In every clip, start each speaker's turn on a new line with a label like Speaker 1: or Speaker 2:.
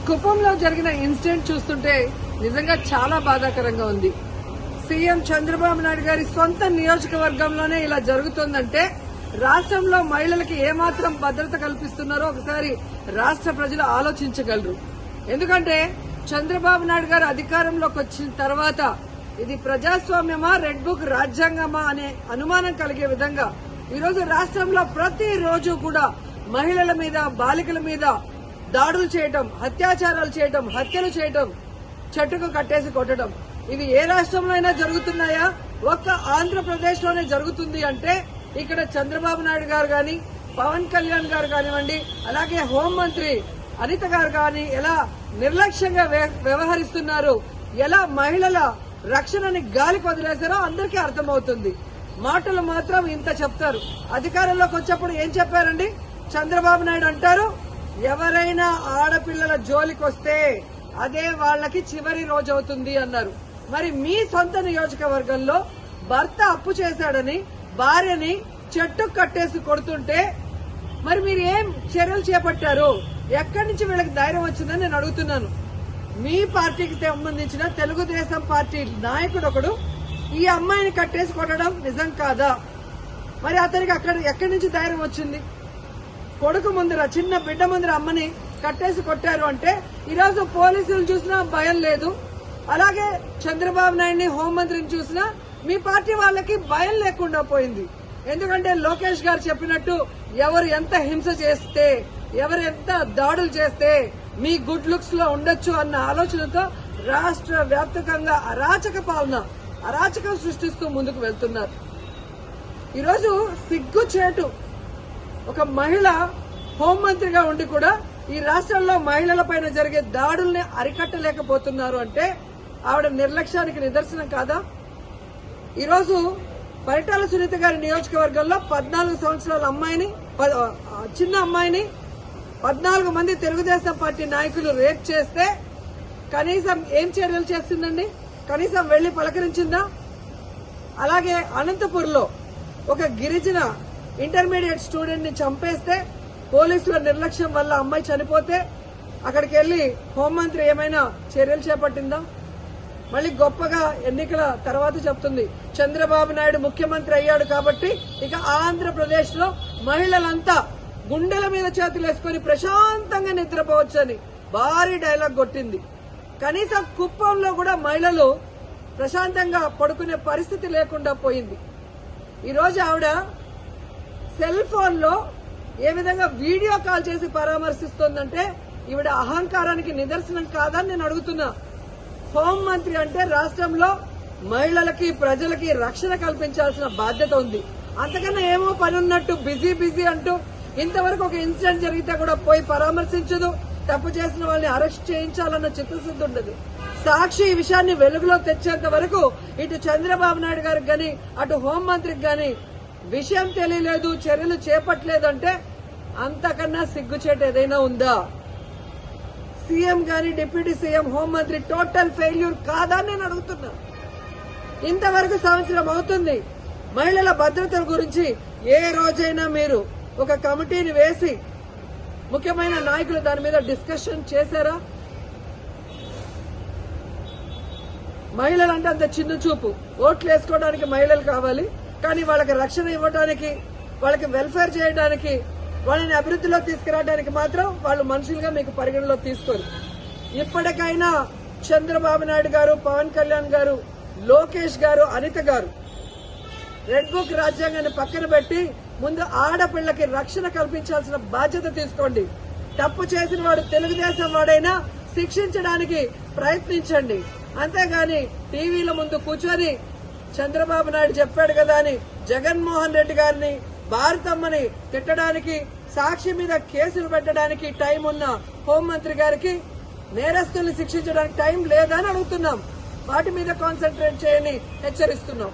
Speaker 1: కుప్పంలో జరిగిన ఇన్సిడెంట్ చూస్తుంటే నిజంగా చాలా బాధాకరంగా ఉంది. సీఎం చంద్రబాబు నాయుడు గారి సొంత నియోజకవర్గంలోనే ఇలా జరుగుతోందంటే రాష్ట్రంలో మహిళలకి ఏమాత్రం భద్రత కల్పిస్తున్నారో ఒకసారి రాష్ట్ర ప్రజలు ఆలోచించగలరు. ఎందుకంటే చంద్రబాబు నాయుడు గారు అధికారంలోకి వచ్చిన తర్వాత ఇది ప్రజాస్వామ్యమా, రెడ్ బుక్ రాజ్యాంగమా అనే అనుమానం కలిగే విధంగా ఈరోజు రాష్ట్రంలో ప్రతిరోజు కూడా మహిళల మీద, బాలికల మీద దాడులు చేయటం, అత్యాచారాలు చేయటం, హత్యలు చేయటం, చెట్టుకు కట్టేసి కొట్టడం, ఇవి ఏ రాష్ట్రంలో అయినా జరుగుతున్నాయా? ఒక్క ఆంధ్రప్రదేశ్ లోనే జరుగుతుంది అంటే ఇక్కడ చంద్రబాబు నాయుడు గారు గాని, పవన్ కళ్యాణ్ గారు కానివ్వండి, అలాగే హోంమంత్రి అనిత గారు గాని ఎలా నిర్లక్ష్యంగా వ్యవహరిస్తున్నారు, ఎలా మహిళల రక్షణని గాలికి వదిలేశారో అందరికీ అర్థమవుతుంది. మాటలు మాత్రం ఇంత చెప్తారు. అధికారంలోకి వచ్చేప్పుడు ఏం చెప్పారండి? చంద్రబాబు నాయుడు అంటారు, ఎవరైనా ఆడపిల్లల జోలికి వస్తే అదే వాళ్ళకి చివరి రోజు అవుతుంది అన్నారు. మరి మీ సొంత నియోజకవర్గంలో భర్త అప్పు చేశాడని భార్యని చెట్టు కట్టేసి కొడుతుంటే మరి మీరు ఏం చర్యలు చేపట్టారు? ఎక్కడి నుంచి వీళ్ళకి ధైర్యం వచ్చిందని నేను అడుగుతున్నాను. మీ పార్టీకి సంబంధించిన తెలుగుదేశం పార్టీ నాయకుడు ఒకడు ఈ అమ్మాయిని కట్టేసి కొట్టడం నిజం కాదా? మరి అతనికి ఎక్కడి నుంచి ధైర్యం వచ్చింది? కొడుకు ముందర, చిన్న బిడ్డ ముందర అమ్మని కట్టేసి కొట్టారు అంటే ఈరోజు పోలీసులు చూసినా భయం లేదు. అలాగే చంద్రబాబు నాయుడిని, హోంమంత్రిని చూసినా మీ పార్టీ వాళ్ళకి భయం లేకుండా పోయింది. ఎందుకంటే లోకేష్ గారు చెప్పినట్టు ఎవరు ఎంత హింస చేస్తే, ఎవరు ఎంత దాడులు చేస్తే మీ గుడ్ లుక్స్ లో ఉండొచ్చు అన్న ఆలోచనతో రాష్ట్ర వ్యాప్తంగా అరాచకం సృష్టిస్తూ ముందుకు వెళ్తున్నారు. ఈరోజు సిగ్గుచేటు ఒక మహిళ హోంమంత్రిగా ఉండి కూడా ఈ రాష్ట్రంలో మహిళల పైన జరిగే దాడుల్ని అరికట్టలేకపోతున్నారు అంటే ఆవిడ నిర్లక్ష్యానికి నిదర్శనం కాదా? ఈరోజు పరిటాల సునీత గారి నియోజకవర్గంలో 14 సంవత్సరాల అమ్మాయిని, చిన్న అమ్మాయిని 14 మంది తెలుగుదేశం పార్టీ నాయకులు రేప్ చేస్తే కనీసం ఏం చర్యలు చేస్తుందండి? కనీసం వెళ్లి పలకరించిందా? అలాగే అనంతపూర్లో ఒక గిరిజన ఇంటర్మీడియట్ స్టూడెంట్ ని చంపేస్తే పోలీసుల నిర్లక్ష్యం వల్ల అమ్మాయి చనిపోతే అక్కడికి వెళ్లి హోంమంత్రి ఏమైనా చర్యలు చేపట్టిందా? మళ్ళీ గొప్పగా ఎన్నికల తర్వాత చెప్తుంది చంద్రబాబు నాయుడు ముఖ్యమంత్రి అయ్యాడు కాబట్టి ఇక ఆంధ్రప్రదేశ్ లో మహిళలంతా గుండెల మీద చేతులు వేసుకుని ప్రశాంతంగా నిద్రపోవచ్చని భారీ డైలాగ్ కొట్టింది. కనీసం కుప్పంలో కూడా మహిళలు ప్రశాంతంగా పడుకునే పరిస్థితి లేకుండా పోయింది. ఈరోజు ఆవిడ సెల్ ఫోన్ లో ఏ విధంగా వీడియో కాల్ చేసి పరామర్శిస్తోందంటే ఈవిడ అహంకారానికి నిదర్శనం కాదని నేను అడుగుతున్నా. హోంమంత్రి అంటే రాష్ట్రంలో మహిళలకి, ప్రజలకి రక్షణ కల్పించాల్సిన బాధ్యత ఉంది. అంతకన్నా ఏమో పని ఉన్నట్టు బిజీ అంటూ ఇంతవరకు ఒక ఇన్సిడెంట్ జరిగితే కూడా పోయి పరామర్శించదు. తప్పు చేసిన వాళ్ళని అరెస్ట్ చేయించాలన్న చిత్తశుద్ధి ఉండదు. సాక్షి ఈ విషయాన్ని వెలుగులో తెచ్చేంత వరకు ఇటు చంద్రబాబు నాయుడు గారికి గాని, అటు హోంమంత్రికి గాని విషయం తెలియలేదు, చర్యలు చేపట్టలేదంటే అంతకన్నా సిగ్గుచేటు ఏదైనా ఉందా? సీఎం గాని, డిప్యూటీ సీఎం, హోంమంత్రి టోటల్ ఫెయిల్యూర్ కాదా నేను అడుగుతున్నా. ఇంతవరకు సంవత్సరం అవుతుంది. మహిళల భద్రత గురించి ఏ రోజైనా మీరు ఒక కమిటీని వేసి ముఖ్యమైన నాయకులు దాని మీద డిస్కషన్ చేశారా? మహిళలంటే అంత చిన్న చూపు. ఓట్లు వేసుకోవడానికి మహిళలు కావాలి, కానీ వాళ్ళకి రక్షణ ఇవ్వడానికి, వాళ్ళకి వెల్ఫేర్ చేయడానికి, వాళ్ళని అభివృద్ధిలో తీసుకురావడానికి మాత్రం వాళ్ళు మనుషులుగా మీకు పరిగణలో తీసుకోరు. ఇప్పటికైనా చంద్రబాబు నాయుడు గారు, పవన్ కళ్యాణ్ గారు, లోకేష్ గారు, అనిత గారు రెడ్ బుక్ రాజ్యాంగాన్ని పక్కన పెట్టి ముందు ఆడపిల్లకి రక్షణ కల్పించాల్సిన బాధ్యత తీసుకోండి. తప్పు చేసిన వాడు తెలుగుదేశం వాడైనా శిక్షించడానికి ప్రయత్నించండి. అంతేగాని టీవీల ముందు కూర్చొని చంద్రబాబు నాయుడు చెప్పాడు కదా అని జగన్మోహన్ రెడ్డి గారిని, భారతమ్మని తిట్టడానికి, సాక్షి మీద కేసులు పెట్టడానికి టైం ఉన్న హోంమంత్రి గారికి నేరస్తుల్ని శిక్షించడానికి టైం లేదని అడుగుతున్నాం. వాటి మీద కాన్సన్ట్రేట్ చేయని హెచ్చరిస్తున్నాం.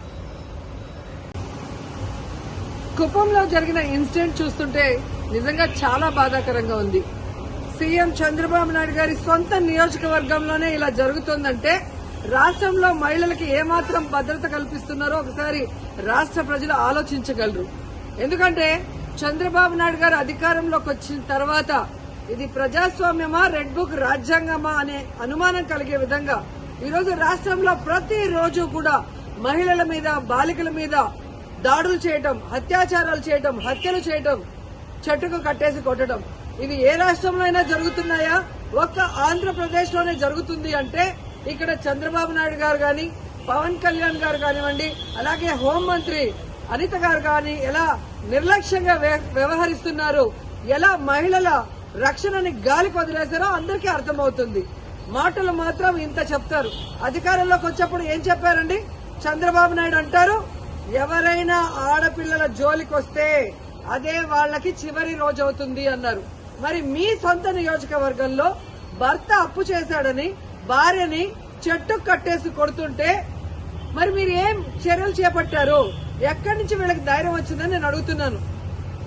Speaker 1: కుప్పంలో జరిగిన ఇన్సిడెంట్ చూస్తుంటే నిజంగా చాలా బాధాకరంగా ఉంది. సీఎం చంద్రబాబు నాయుడు గారి సొంత నియోజకవర్గంలోనే ఇలా జరుగుతోందంటే రాష్ట్రంలో మహిళలకి ఏమాత్రం భద్రత కల్పిస్తున్నారో ఒకసారి రాష్ట్ర ప్రజలు ఆలోచించగలరు. ఎందుకంటే చంద్రబాబు నాయుడు గారు అధికారంలోకి వచ్చిన తర్వాత ఇది ప్రజాస్వామ్యమా, రెడ్ బుక్ రాజ్యాంగమా అనే అనుమానం కలిగే విధంగా ఈరోజు రాష్ట్రంలో ప్రతిరోజు కూడా మహిళల మీద, బాలికల మీద దాడులు చేయటం, అత్యాచారాలు చేయటం, హత్యలు చేయటం, చెట్టుకు కట్టేసి కొట్టడం, ఇవి ఏ రాష్ట్రంలో అయినా జరుగుతున్నాయా? ఒక్క ఆంధ్రప్రదేశ్ లోనే జరుగుతుంది అంటే ఇక్కడ చంద్రబాబు నాయుడు గారు గాని, పవన్ కళ్యాణ్ గారు కానివ్వండి, అలాగే హోంమంత్రి అనిత గారు గాని ఎలా నిర్లక్ష్యంగా వ్యవహరిస్తున్నారు, ఎలా మహిళల రక్షణని గాలికి వదిలేశారో అందరికీ అర్థమవుతుంది. మాటలు మాత్రం ఇంత చెప్తారు. అధికారంలోకి వచ్చేప్పుడు ఏం చెప్పారండి? చంద్రబాబు నాయుడు అంటారు, ఎవరైనా ఆడపిల్లల జోలికి వస్తే అదే వాళ్ళకి చివరి రోజు అవుతుంది అన్నారు. మరి మీ సొంత నియోజకవర్గంలో భర్త అప్పు చేశాడని భార్యని చెట్టుకు కట్టేసి కొడుతుంటే మరి మీరు ఏం చర్యలు చేపట్టారు? ఎక్కడి నుంచి వీళ్ళకి ధైర్యం వచ్చిందని నేను అడుగుతున్నాను.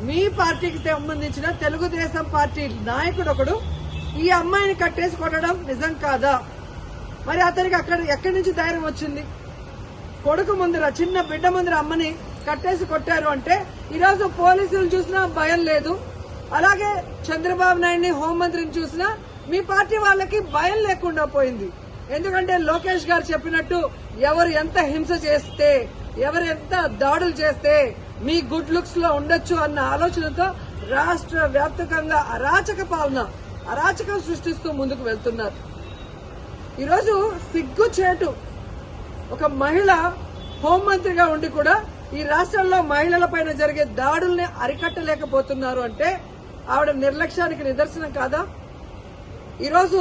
Speaker 1: మీ పార్టీకి సంబంధించిన తెలుగుదేశం పార్టీ నాయకుడు ఒకడు ఈ అమ్మాయిని కట్టేసి కొట్టడం నిజం కాదా? మరి అతనికి ఎక్కడి నుంచి ధైర్యం వచ్చింది? కొడుకు ముందర, చిన్న బిడ్డ ముందర అమ్మని కట్టేసి కొట్టారు అంటే ఈరోజు పోలీసులు చూసినా భయం లేదు. అలాగే చంద్రబాబు నాయుడిని, హోంమంత్రిని చూసినా మీ పార్టీ వాళ్ళకి భయం లేకుండా పోయింది. ఎందుకంటే లోకేష్ గారు చెప్పినట్టు ఎవరు ఎంత హింస చేస్తే, ఎవరు ఎంత దాడులు చేస్తే మీ గుడ్ లుక్స్ లో ఉండొచ్చు అన్న ఆలోచనతో రాష్ట్ర వ్యాప్తంగా అరాచకం సృష్టిస్తూ ముందుకు వెళ్తున్నారు. ఈరోజు సిగ్గుచేటు ఒక మహిళ హోంమంత్రిగా ఉండి కూడా ఈ రాష్ట్రంలో మహిళల పైన జరిగే దాడుల్ని అరికట్టలేకపోతున్నారు అంటే ఆవిడ నిర్లక్ష్యానికి నిదర్శనం కాదా? ఈరోజు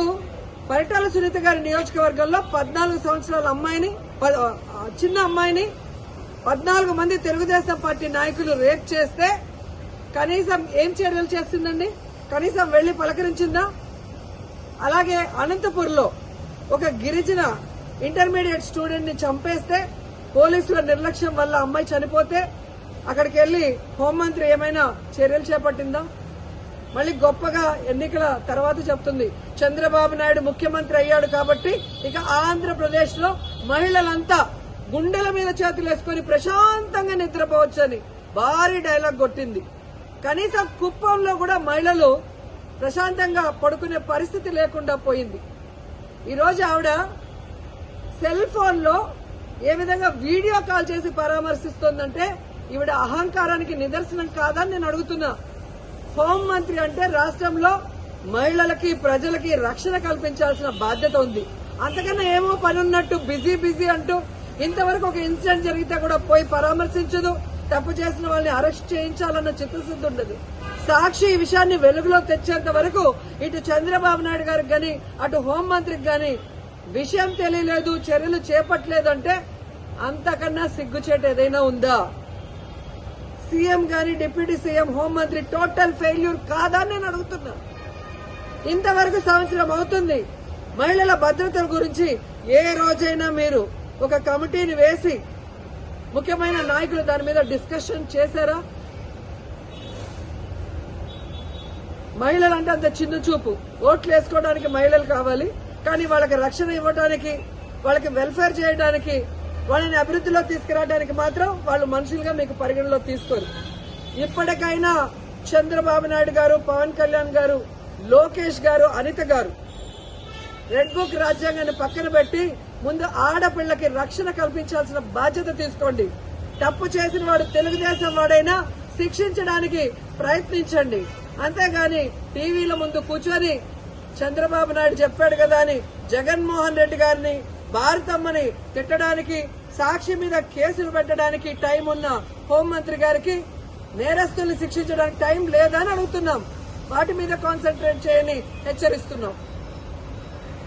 Speaker 1: పరిటాల సునీత గారి నియోజకవర్గంలో 14 సంవత్సరాల అమ్మాయిని, చిన్న అమ్మాయిని 14 మంది తెలుగుదేశం పార్టీ నాయకులు రేప్ చేస్తే కనీసం ఏం చర్యలు చేస్తుందండి? కనీసం వెళ్లి పలకరించిందా? అలాగే అనంతపూర్లో ఒక గిరిజన ఇంటర్మీడియట్ స్టూడెంట్ ని చంపేస్తే పోలీసుల నిర్లక్ష్యం వల్ల అమ్మాయి చనిపోతే అక్కడికి వెళ్లి హోంమంత్రి ఏమైనా చర్యలు చేపట్టిందా? మళ్ళీ గొప్పగా ఎన్నికల తర్వాత చెప్తుంది చంద్రబాబు నాయుడు ముఖ్యమంత్రి అయ్యాడు కాబట్టి ఇక ఆంధ్రప్రదేశ్ లో మహిళలంతా గుండెల మీద చేతులు వేసుకుని ప్రశాంతంగా నిద్రపోవచ్చని భారీ డైలాగ్ కొట్టింది. కనీసం కుప్పంలో కూడా మహిళలు ప్రశాంతంగా పడుకునే పరిస్థితి లేకుండా పోయింది. ఈరోజు ఆవిడ సెల్ ఫోన్ లో ఏ విధంగా వీడియో కాల్ చేసి పరామర్శిస్తోందంటే ఈవిడ అహంకారానికి నిదర్శనం కాదని నేను అడుగుతున్నా. హోంమంత్రి అంటే రాష్ట్రంలో మహిళలకి, ప్రజలకి రక్షణ కల్పించాల్సిన బాధ్యత ఉంది. అంతకన్నా ఏమో పని ఉన్నట్టు బిజీ అంటూ ఇంతవరకు ఒక ఇన్సిడెంట్ జరిగితే కూడా పోయి పరామర్శించదు. తప్పు చేసిన వాళ్ళని అరెస్ట్ చేయించాలన్న చిత్తశుద్ధి ఉండదు. సాక్షి ఈ విషయాన్ని వెలుగులో తెచ్చేంత వరకు ఇటు చంద్రబాబు నాయుడు గారికి గాని, అటు హోంమంత్రికి గాని విషయం తెలియలేదు, చర్యలు చేపట్టలేదు అంటే అంతకన్నా సిగ్గుచేటు ఏదైనా ఉందా? సీఎం గాని, డిప్యూటీ సీఎం, హోంమంత్రి టోటల్ ఫెయిల్యూర్ కాదా నేను అడుగుతున్నా. ఇంతవరకు సంవత్సరం అవుతుంది. మహిళల భద్రత గురించి ఏ రోజైనా మీరు ఒక కమిటీని వేసి ముఖ్యమైన నాయకులు దాని మీద డిస్కషన్ చేశారా? మహిళలంటే అంత చిన్న చూపు. ఓట్లు వేసుకోవడానికి మహిళలు కావాలి, కానీ వాళ్ళకి రక్షణ ఇవ్వడానికి, వాళ్ళకి వెల్ఫేర్ చేయడానికి, వాళ్ళని అభివృద్ధిలో తీసుకురావడానికి మాత్రం వాళ్ళు మనుషులుగా మీకు పరిగణలో తీసుకోరు. ఇప్పటికైనా చంద్రబాబు నాయుడు గారు, పవన్ కళ్యాణ్ గారు, లోకేష్ గారు, అనిత గారు రెడ్ బుక్ రాజ్యాంగాన్ని పక్కన పెట్టి ముందు ఆడపిల్లకి రక్షణ కల్పించాల్సిన బాధ్యత తీసుకోండి. తప్పు చేసిన వాడు తెలుగుదేశం వాడైనా శిక్షించడానికి ప్రయత్నించండి. అంతేగాని టీవీల ముందు కూర్చొని చంద్రబాబు నాయుడు చెప్పాడు కదా అని జగన్మోహన్ రెడ్డి గారిని, భారతమ్మని తిట్టడానికి, సాక్షి మీద కేసులు పెట్టడానికి టైం ఉన్న హోంమంత్రి గారికి నేరస్తుల్ని శిక్షించడానికి టైం లేదా అని అడుగుతున్నాం. వాటి మీద కాన్సన్ట్రేట్ చేయని హెచ్చరిస్తున్నాం.